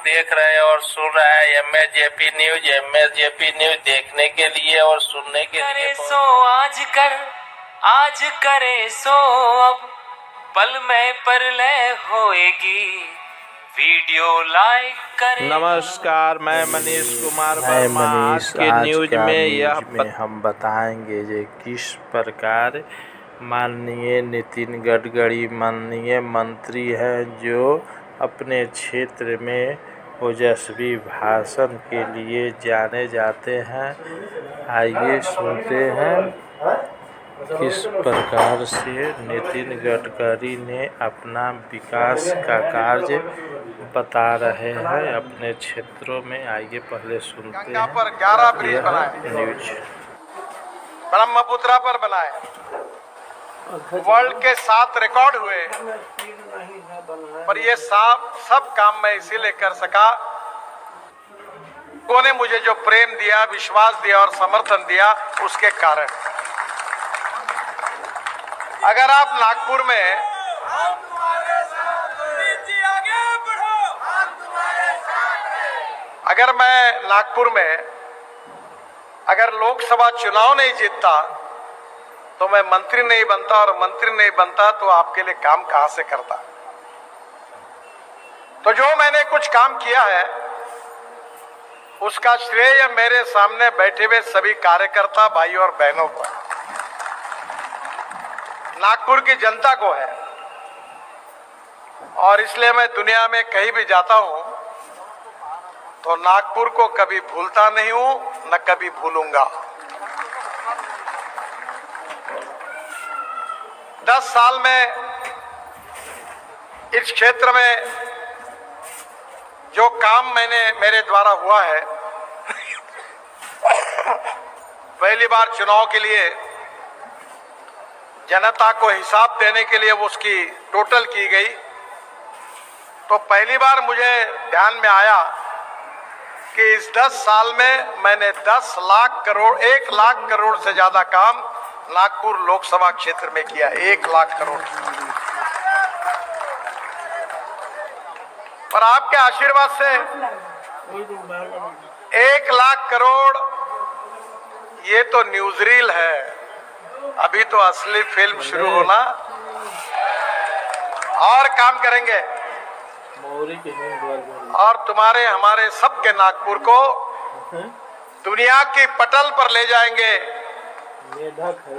देख रहे हैं और सुन रहे हैं एमएसजेपी न्यूज। एमएसजेपी न्यूज देखने के लिए और सुनने के लिए सो आज करे सो अब पल में परलय होएगी, वीडियो लाइक करें। नमस्कार, मैं मनीष कुमार वर्मा। आज के न्यूज में हम बताएंगे कि किस प्रकार माननीय नितिन गडकरी माननीय मंत्री हैं जो अपने क्षेत्र में ओजस्वी भाषण के लिए जाने जाते हैं। आइए सुनते हैं किस प्रकार से नितिन गडकरी ने अपना विकास का कार्य बता रहे हैं अपने क्षेत्रों में। आइए पहले सुनते हैं। गंगा पर 11 ब्रिज बनाए, न्यूज ब्रह्मपुत्रा पर बनाए, वर्ल्ड के 7 रिकॉर्ड हुए, पर ये सब काम मैं इसीलिए कर सका, लोगों ने मुझे जो प्रेम दिया, विश्वास दिया और समर्थन दिया, उसके कारण। अगर आप नागपुर में अगर लोकसभा चुनाव नहीं जीतता तो मैं मंत्री नहीं बनता, और मंत्री नहीं बनता तो आपके लिए काम कहां से करता। तो जो मैंने कुछ काम किया है उसका श्रेय मेरे सामने बैठे हुए सभी कार्यकर्ता भाई और बहनों को, नागपुर की जनता को है। और इसलिए मैं दुनिया में कहीं भी जाता हूं तो नागपुर को कभी भूलता नहीं हूं, न कभी भूलूंगा। 10 साल में इस क्षेत्र में जो काम मेरे द्वारा हुआ है, पहली बार चुनाव के लिए जनता को हिसाब देने के लिए वो उसकी टोटल की गई, तो पहली बार मुझे ध्यान में आया कि इस 10 साल में मैंने 10 लाख करोड़ 1 लाख करोड़ से ज्यादा काम नागपुर लोकसभा क्षेत्र में किया। 1 लाख करोड़। पर आपके आशीर्वाद से 1 लाख करोड़ ये तो न्यूज़रील है, अभी तो असली फिल्म शुरू होना, और काम करेंगे और तुम्हारे हमारे सबके नागपुर को दुनिया की पटल पर ले जाएंगे।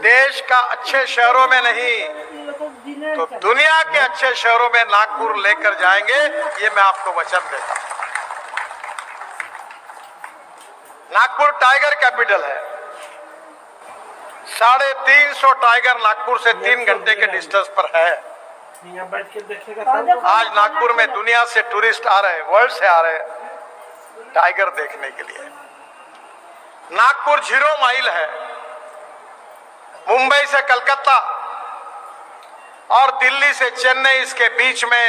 देश का अच्छे शहरों में नहीं तो दुनिया के अच्छे शहरों में नागपुर लेकर जाएंगे, ये मैं आपको वचन देता हूं। नागपुर टाइगर कैपिटल है। 350 टाइगर नागपुर से 3 घंटे के डिस्टेंस पर है। आज नागपुर में दुनिया से टूरिस्ट आ रहे हैं, वर्ल्ड से आ रहे हैं टाइगर देखने के लिए। नागपुर 0 माइल है। मुंबई से कलकत्ता और दिल्ली से चेन्नई इसके बीच में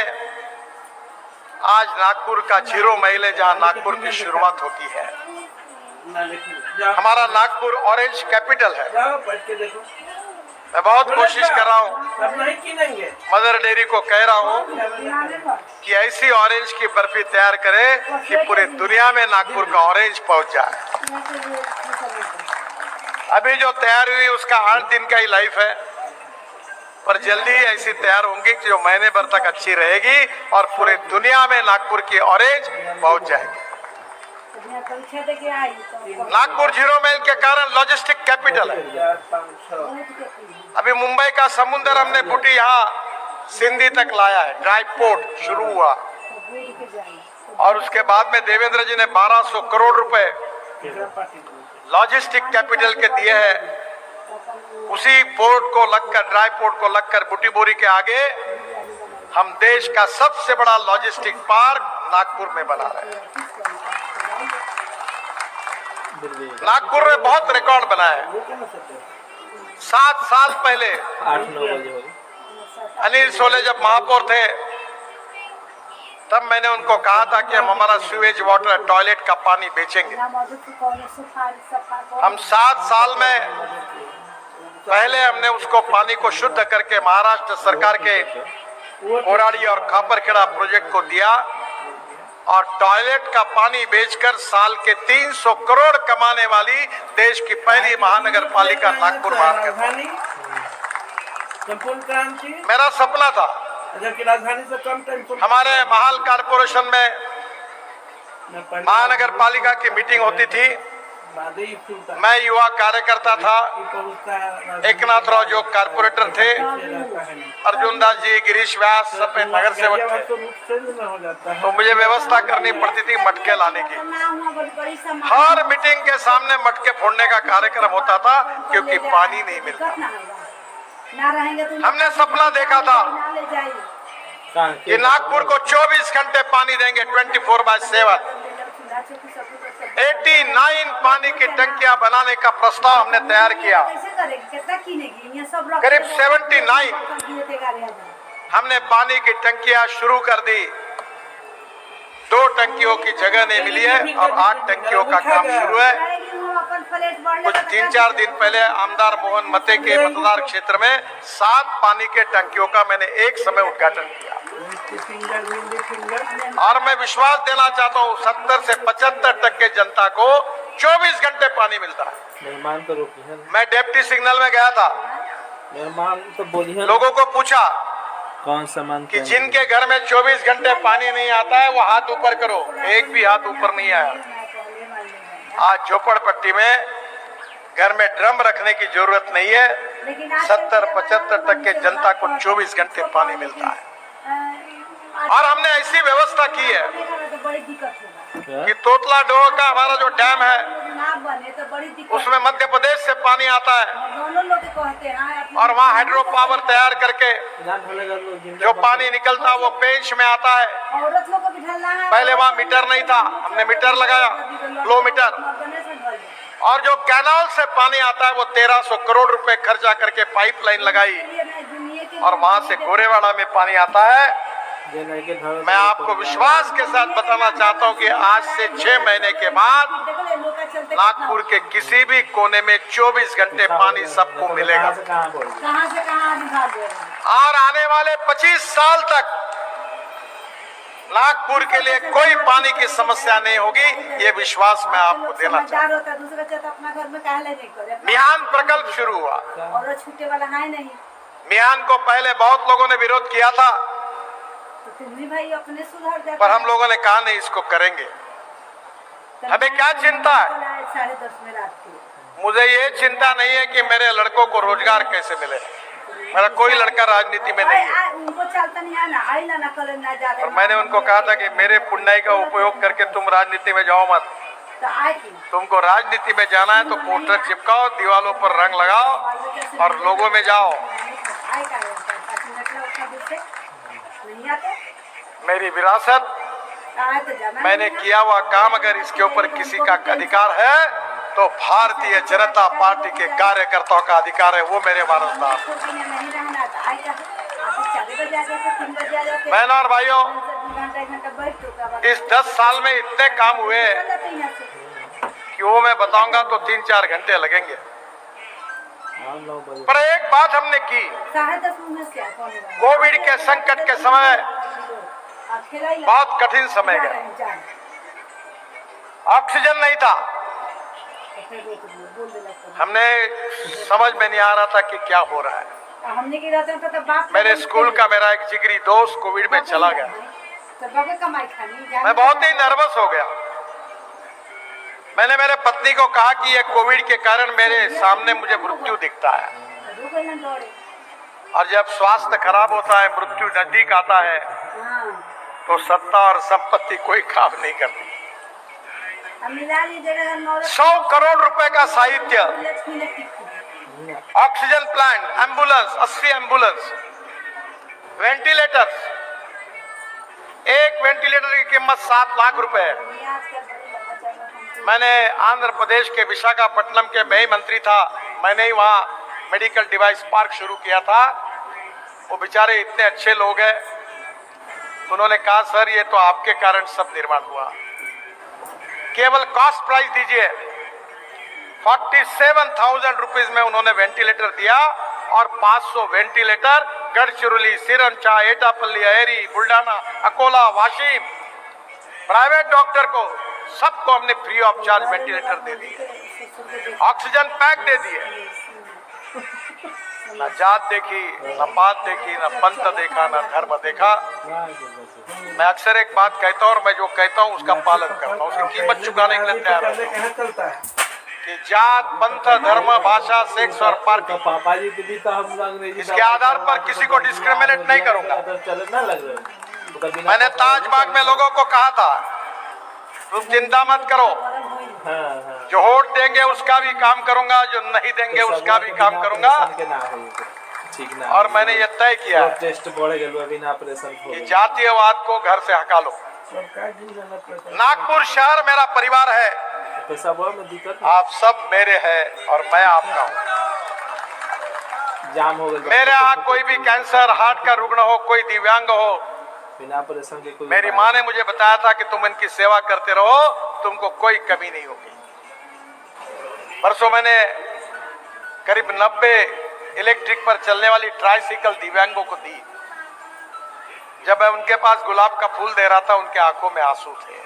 आज नागपुर का 0 माइल है, जहां नागपुर की शुरुआत होती है। हमारा नागपुर ऑरेंज कैपिटल है। मैं बहुत कोशिश कर रहा हूँ, मदर डेयरी को कह रहा हूँ कि ऐसी ऑरेंज की बर्फी तैयार करे कि पूरे दुनिया में नागपुर का ऑरेंज पहुंच जाए। अभी जो तैयार हुई उसका 8 दिन का ही लाइफ है, पर जल्दी ही ऐसी तैयार होंगी कि जो महीने भर तक अच्छी रहेगी और पूरे दुनिया में नागपुर की ऑरेंज पहुंच जाएगी। नागपुर जीरो मेल के कारण लॉजिस्टिक कैपिटल है। अभी मुंबई का समुद्र हमने बूटी यहाँ सिंधी तक लाया है, ड्राई पोर्ट शुरू हुआ और उसके बाद में देवेंद्र जी ने 1200 करोड़ रुपए लॉजिस्टिक कैपिटल के दिए हैं। उसी पोर्ट को लगकर, ड्राई पोर्ट को लगकर बूटी बोरी के आगे हम देश का सबसे बड़ा लॉजिस्टिक पार्क नागपुर में बना रहे हैं। नागपुर में बहुत रिकॉर्ड बनाया है। 7 साल पहले 8-9 बजे अनिल सोले जब महापौर थे तब मैंने उनको कहा था कि हम हमारा सीवेज वाटर, टॉयलेट का पानी बेचेंगे। हम 7 साल में पहले हमने उसको पानी को शुद्ध करके महाराष्ट्र सरकार के कोराड़ी और खापरखेड़ा प्रोजेक्ट को दिया और टॉयलेट का पानी बेचकर साल के 300 करोड़ कमाने वाली देश की पहली महानगर पालिका नागपुर महानगर। मेरा सपना था राजधानी से कम टाइम हमारे महाल कारपोरेशन में महानगर पालिका की मीटिंग होती थी। मैं युवा कार्यकर्ता था, एकनाथ राव जो कारपोरेटर थे, अर्जुन दास जी, गिरीश व्यास सब नगर सेवक थे, तो मुझे व्यवस्था करनी पड़ती थी मटके लाने की। हर मीटिंग के सामने मटके फोड़ने का कार्यक्रम होता था क्योंकि पानी नहीं मिलता। हमने सपना देखा था कि नागपुर को 24 घंटे पानी देंगे, 24/7। 89 पानी की टंकियां बनाने का प्रस्ताव हमने तैयार किया। करीब 79 हमने पानी की टंकियां शुरू कर दी। 2 टंकियों की जगह नहीं मिली है और 8 टंकियों का काम शुरू है। कुछ 3-4 दिन पहले आमदार मोहन मते के मतदार क्षेत्र में 7 पानी के टंकियों का मैंने एक समय उद्घाटन किया और मैं विश्वास देना चाहता हूँ 70 से 75% जनता को 24 घंटे पानी मिलता है। मेहमान तो रोकी है। मैं डिप्टी सिग्नल में गया था, मेहमान तो बोली है। लोगों को पूछा कौन सामान कि जिनके घर में 24 घंटे पानी नहीं आता है वो हाथ ऊपर करो। एक भी हाथ ऊपर नहीं आया। आज झोपड़पट्टी में घर में ड्रम रखने की जरूरत नहीं है। 70-75% जनता को 24 घंटे पानी मिलता है और हमने ऐसी व्यवस्था की है कि तोतला डोह का हमारा जो डैम है उसमें मध्य प्रदेश से पानी आता है और वहाँ हाइड्रो पावर तैयार करके जो पानी निकलता है वो पेंच में आता है। पहले वहाँ मीटर नहीं था, हमने मीटर लगाया, फ्लो मीटर। और जो कैनाल से पानी आता है वो 1300 करोड़ रुपए खर्चा करके पाइपलाइन लगाई और वहाँ से गोरेवाड़ा में पानी आता है। मैं आपको विश्वास के साथ बताना चाहता हूं कि आज से 6 महीने के बाद नागपुर के किसी भी कोने में 24 घंटे पानी सबको मिलेगा और आने वाले 25 साल तक नागपुर के लिए कोई पानी की समस्या नहीं होगी। ये विश्वास मैं आपको देना चाहता हूँ। मिहान प्रकल्प शुरू हुआ। मिहान को पहले बहुत लोगों ने विरोध किया था पर हम लोगों ने कहा नहीं, इसको करेंगे। हमें क्या चिंता है? मुझे ये चिंता नहीं है कि मेरे लड़कों को रोजगार कैसे मिले। मेरा कोई लड़का राजनीति में नहीं है और मैंने उनको कहा था कि मेरे पुण्य का उपयोग करके तुम राजनीति में जाओ मत। तुमको राजनीति में जाना है तो पोस्टर चिपकाओ, दीवारों पर रंग लगाओ और लोगों में जाओ। मेरी विरासत, मैंने किया हुआ काम, अगर इसके ऊपर किसी का अधिकार है तो भारतीय जनता पार्टी के कार्यकर्ताओं का अधिकार है, वो मेरे वारसदार। बहनों और भाइयों, इस 10 साल में इतने काम हुए कि वो मैं बताऊंगा तो 3-4 घंटे लगेंगे। पर एक बात हमने की, कोविड के संकट के समय बहुत कठिन समय गया, ऑक्सीजन नहीं था, हमने समझ में नहीं आ रहा था कि क्या हो रहा है। मेरे स्कूल का मेरा एक जिगरी दोस्त कोविड में चला गया। मैं बहुत ही नर्वस हो गया। मैंने मेरे पत्नी को कहा कि ये कोविड के कारण मेरे सामने मुझे मृत्यु दिखता है, और जब स्वास्थ्य खराब होता है, मृत्यु नजदीक आता है, तो सत्ता और संपत्ति कोई काम नहीं करती। 100 करोड़ रुपए का साहित्य, oxygen plant, ambulance, 80 ambulance, ventilators, एक वेंटिलेटर की कीमत 7 लाख रुपए है। मैंने आंध्र प्रदेश के विशाखापट्टनम के मैं ही मंत्री था, मैंने ही वहाँ मेडिकल डिवाइस पार्क शुरू किया था। वो बेचारे इतने अच्छे लोग हैं, उन्होंने कहा सर ये तो आपके कारण सब निर्माण हुआ, केवल कॉस्ट प्राइस दीजिए। 47,000 रुपीज में उन्होंने वेंटिलेटर दिया, और 500 ventilator Gadchiroli, Sironcha, Etapalli, Aheri, Buldhana, Akola, Washim, private doctor को सबको हमने फ्री ऑफ चार्ज वेंटिलेटर दे दिए, ऑक्सीजन पैक दे दिए। न जात देखी, न पात देखी, न पंथ देखा, न धर्म देखा। मैं अक्सर एक बात कहता हूँ और मैं जो कहता हूँ उसका पालन करता हूँ, उसकी कीमत चुकाने के लिए तैयार रहता हूँ कि जात, पंथ, धर्म, भाषा, सेक्स और पार्टी, पापा जी भी तो हम अंग्रेजी इसके आधार पर किसी को डिस्क्रिमिनेट नहीं करूंगा। मैंने ताजबाग में लोगों को कहा था तुम चिंता मत करो, जो वोट देंगे उसका भी काम करूंगा, जो नहीं देंगे उसका भी काम करूंगा। और मैंने ये तय किया कि जातीयवाद को घर से हटा लो। नागपुर शहर मेरा परिवार है, आप सब मेरे हैं और मैं आपका हूँ। मेरे यहाँ कोई भी कैंसर, हार्ट का रुग्ण हो, कोई दिव्यांग हो, मेरी माँ ने मुझे बताया था कि तुम इनकी सेवा करते रहो, तुमको कोई कमी नहीं होगी। परसों मैंने करीब 90 इलेक्ट्रिक पर चलने वाली ट्राइसिकल दिव्यांगों को दी। जब मैं उनके पास गुलाब का फूल दे रहा था, उनके आंखों में आंसू थे।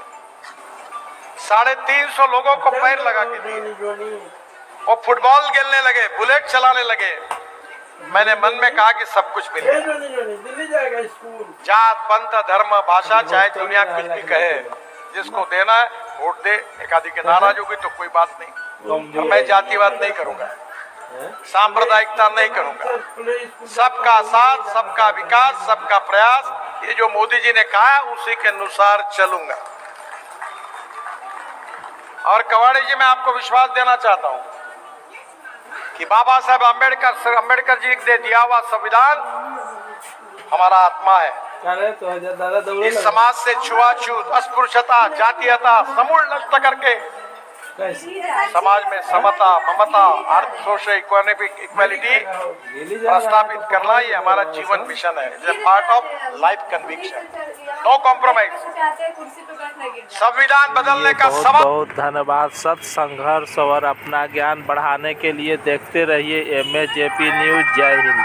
350 लोगों को पैर लगा के दिए। वो फुटबॉल खेलने लगे, बुलेट चलाने लगे। मैंने मन में कहा कि सब कुछ मिलेगा, जात, पंथ, धर्म, भाषा, चाहे दुनिया कुछ भी कहे, जिसको देना है वोट दे। एक आदि के नाराज होगी तो कोई बात नहीं, मैं जातिवाद नहीं करूंगा, सांप्रदायिकता नहीं करूंगा। सबका साथ, सबका विकास, सबका प्रयास, ये जो मोदी जी ने कहा उसी के अनुसार चलूंगा। और कवाड़ी जी, मैं आपको विश्वास देना चाहता हूं कि बाबा साहब अम्बेडकर जी ने दिया हुआ संविधान हमारा आत्मा है। इस समाज से छुआछूत, अस्पृश्यता, जातीयता समूल नष्ट करके समाज में समता, ममता, अर्थ, सोशल इक्वालिटी प्रस्तावित करना, ये हमारा जीवन मिशन है। It's a part of life conviction, no compromise. संविधान बदलने का सबक। बहुत धन्यवाद। सत संघर्ष और अपना ज्ञान बढ़ाने के लिए देखते रहिए MAJP न्यूज। जय हिंद।